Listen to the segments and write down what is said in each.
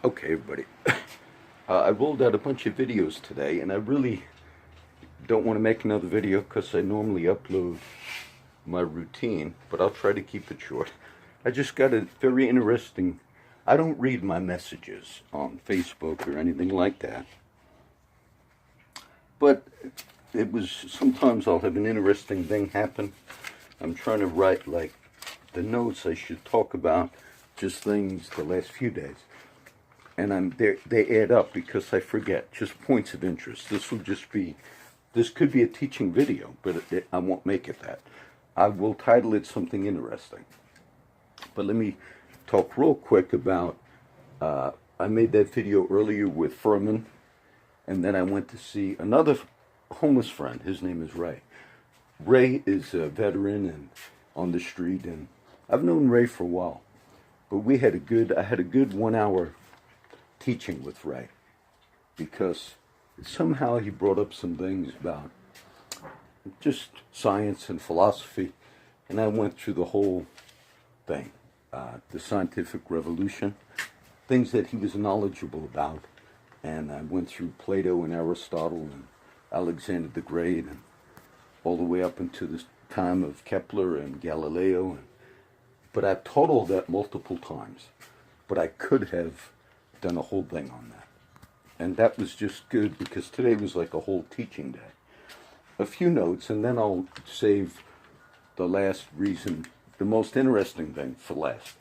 Okay, everybody. I rolled out a bunch of videos today, and I really don't want to make another video because I normally upload my routine, but I'll try to keep it short. I just got a very interesting. I don't read my messages on Facebook or anything like that, but it was sometimes I'll have an interesting thing happen. I'm trying to write like the notes I should talk about, just things the last few days. And they add up because I forget, just points of interest. This could be a teaching video, but I won't make it that. I will title it something interesting. But let me talk real quick about, I made that video earlier with Furman, and then I went to see another homeless friend. His name is Ray. Ray is a veteran and on the street, and I've known Ray for a while. But I had a good 1 hour teaching with Ray, because somehow he brought up some things about just science and philosophy, and I went through the whole thing, the scientific revolution, things that he was knowledgeable about, and I went through Plato and Aristotle and Alexander the Great, and all the way up into the time of Kepler and Galileo, but I've taught all that multiple times, but I could have done a whole thing on that. And that was just good because today was like a whole teaching day. A few notes, and then I'll save the last reason, the most interesting thing for last.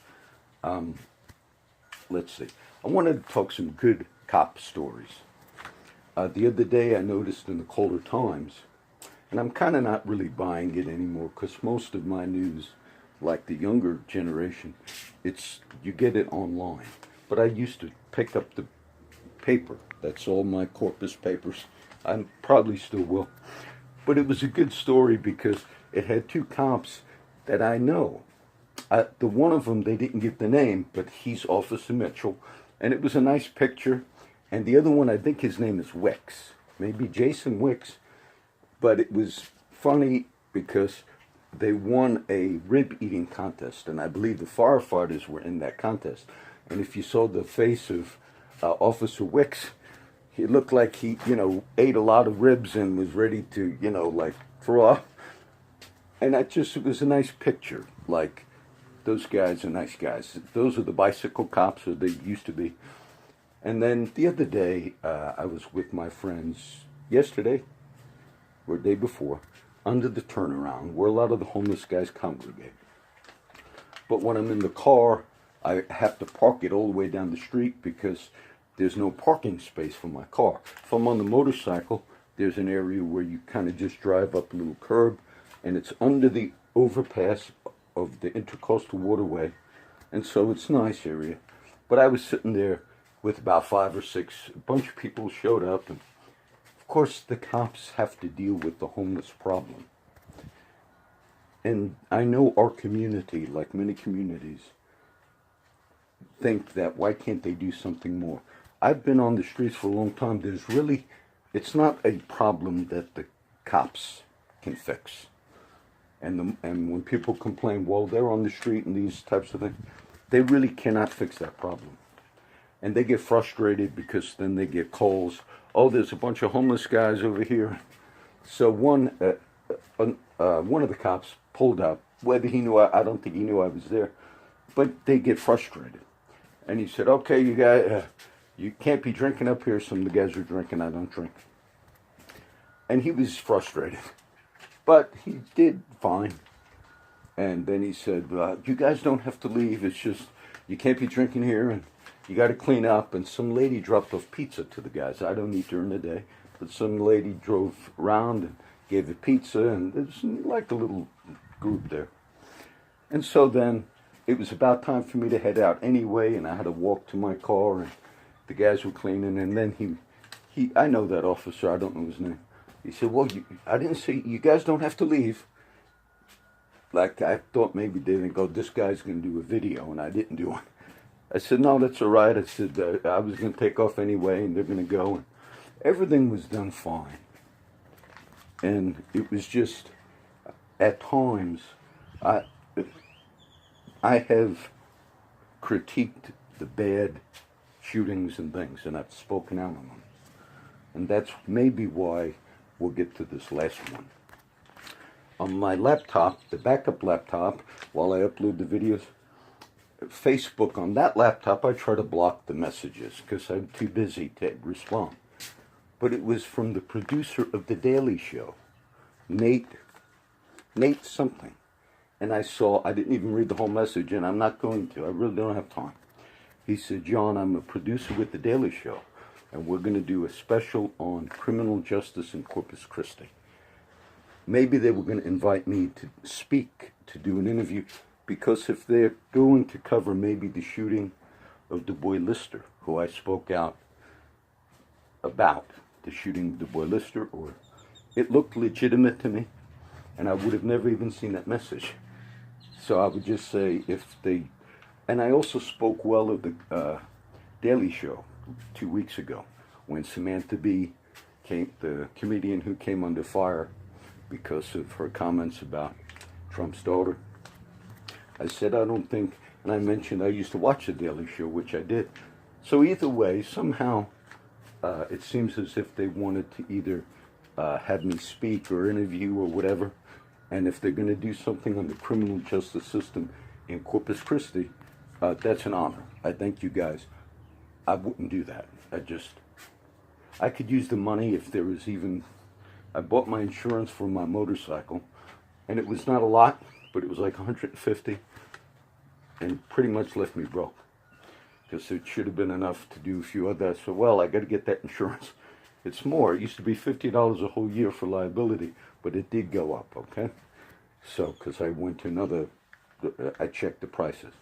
Let's see. I wanted to talk some good cop stories. The other day I noticed in the colder times, and I'm kind of not really buying it anymore because most of my news, like the younger generation, you get it online. But I used to pick up the paper. That's all my corpus papers. I probably still will. But it was a good story because it had two cops that I know. The one of them, they didn't give the name, but he's Officer Mitchell. And it was a nice picture. And the other one, I think his name is Wicks. Maybe Jason Wicks. But it was funny because they won a rib eating contest. And I believe the firefighters were in that contest. And if you saw the face of Officer Wicks, he looked like he, ate a lot of ribs and was ready to, like throw up. And it was a nice picture. Like, those guys are nice guys. Those are the bicycle cops, or they used to be. And then the other day, I was with my friends yesterday, or day before, under the turnaround, where a lot of the homeless guys congregate. But when I'm in the car, I have to park it all the way down the street because there's no parking space for my car. If I'm on the motorcycle, there's an area where you kind of just drive up a little curb, and it's under the overpass of the Intercoastal Waterway, and so it's a nice area. But I was sitting there with about 5 or 6, a bunch of people showed up, and of course the cops have to deal with the homeless problem. And I know our community, like many communities, think that why can't they do something more? I've been on the streets for a long time. It's not a problem that the cops can fix. And when people complain, well, they're on the street and these types of things, they really cannot fix that problem. And they get frustrated because then they get calls, oh, there's a bunch of homeless guys over here. So one of the cops pulled up, whether he knew, I don't think he knew I was there, but they get frustrated. And he said, okay, you guys, you can't be drinking up here. Some of the guys are drinking, I don't drink. And he was frustrated. But he did fine. And then he said, you guys don't have to leave. It's just, you can't be drinking here, and you got to clean up. And some lady dropped off pizza to the guys. I don't eat during the day. But some lady drove around and gave the pizza, and there's like a little group there. And so then it was about time for me to head out anyway, and I had to walk to my car, and the guys were cleaning, and then I know that officer, I don't know his name. He said, well, I didn't say, you guys don't have to leave. Like, I thought maybe they didn't go, this guy's going to do a video, and I didn't do one. I said, no, that's all right. I said, I was going to take off anyway, and they're going to go. And everything was done fine. And it was just, at times, I have critiqued the bad shootings and things, and I've spoken out on them. And that's maybe why we'll get to this last one. On my laptop, the backup laptop, while I upload the videos, Facebook, on that laptop, I try to block the messages because I'm too busy to respond. But it was from the producer of The Daily Show, Nate something. And I didn't even read the whole message, and I'm not going to. I really don't have time. He said, John, I'm a producer with The Daily Show, and we're going to do a special on criminal justice in Corpus Christi. Maybe they were going to invite me to speak, to do an interview, because if they're going to cover maybe the shooting of Du Bois Lister, who I spoke out about, the shooting of Du Bois Lister, or it looked legitimate to me, and I would have never even seen that message. So I would just say and I also spoke well of the Daily Show 2 weeks ago, when Samantha Bee came, the comedian who came under fire because of her comments about Trump's daughter. I said, I don't think, and I mentioned I used to watch The Daily Show, which I did. So either way, somehow, it seems as if they wanted to either have me speak or interview or whatever. And if they're going to do something on the criminal justice system in Corpus Christi, that's an honor. I thank you guys. I wouldn't do that. I could use the money if there was even, I bought my insurance for my motorcycle, and it was not a lot, but it was like $150, and pretty much left me broke, because it should have been enough to do a few others. So, well, I got to get that insurance. It's more. It used to be $50 a whole year for liability, but it did go up, okay? So, because I went to another, I checked the prices.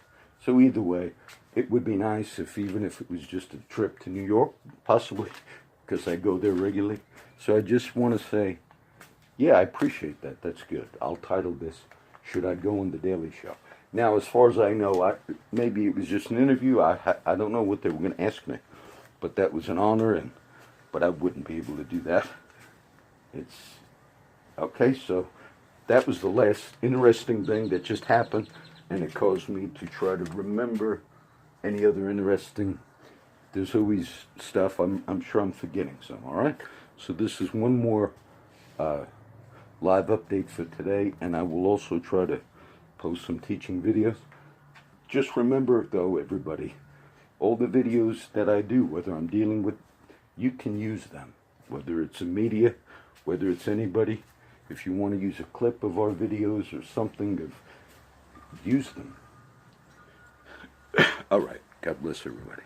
So either way, it would be nice even if it was just a trip to New York, possibly, because I go there regularly. So I just want to say, yeah, I appreciate that. That's good. I'll title this, Should I Go on The Daily Show? Now, as far as I know, maybe it was just an interview. I don't know what they were going to ask me, but that was an honor, but I wouldn't be able to do that. It's okay, so that was the last interesting thing that just happened, and it caused me to try to remember any other interesting. There's always stuff. I'm sure I'm forgetting some, all right? So this is one more live update for today, and I will also try to post some teaching videos. Just remember, though, everybody, all the videos that I do, whether I'm dealing with, you can use them, whether it's a media, whether it's anybody. If you want to use a clip of our videos or something, use them. All right. God bless everybody.